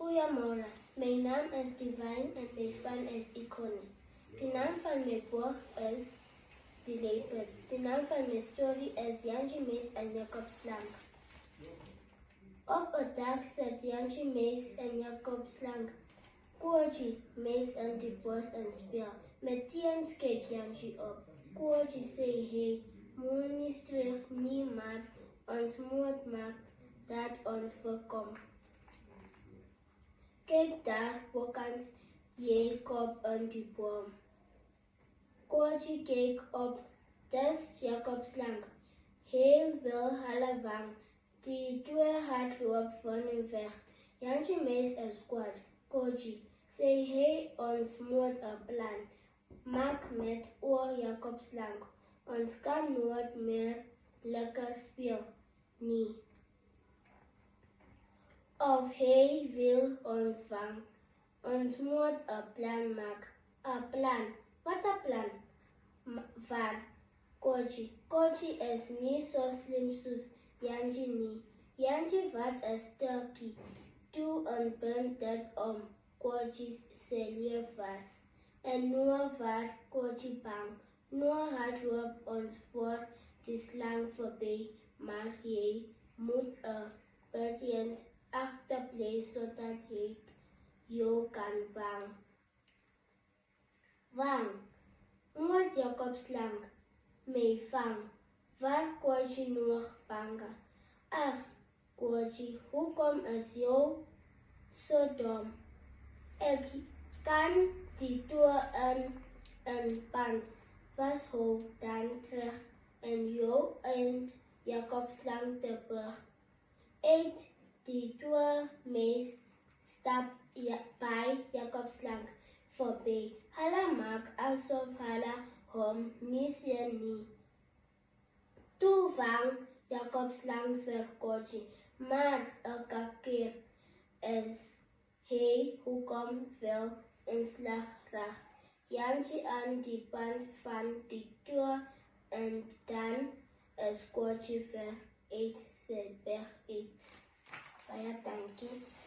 Goeiemôre, my naam is Divine en my van is Iconi. Die naam van my boek is Die Leopard. Die naam van my story is Jantjie Mees en Jacob Slang. Op 'n dag sit Jantjie Mees en Jacob Slang Kootjie Mees in die bos en speel. Meteens kyk Jantjie op. Kootjie sê, hey, moenie streeg nie, maar ons moet maak dat ons voorkom. Kyk daar, bokans Jacob in die boom. Kootjie kyk op, dis Jacob Slang. Hy wil hulle vang. Die twee hardloop van hom weg. Jantjie Mees is kwaad. Kootjie sê hy, ons moet 'n plan maak met Jacob Slang. Ons kan nooit meer lekker speel nie. Of hy wil ons vang. Ons moet 'n plan maak. 'n Plan? Wat 'n plan? Waar? Kootjie. Kootjie is nie so slim soos Jantjie nie. Jantjie wat 'n stukkie toe en bind dit om Kootjie se lewe was. En nou waar Kootjie bang. Nou hardloop ons voor die slang verby, maar jy moet 'n beetje agterbly sodat hy jou kan vang. Vang? Moet Jacob Slang my vang? Waar Kootjie nog banger? Ag, Kootjie, hoekom is jy so dom? Ek kan die toe in pans vashou dan terug en jou en Jacob Slang te brug. Eet die twee mees stap by Jacob Slang verby. Hulle maak asof hulle hom nie sien nie. Toe vang Jacob Slang vir Kootjie, maar elke keer is hy hoekom wel in slag reg. Jantjie aan die band van die toe en dan is Kootjie vir eet sy weg eet. Baie dankie.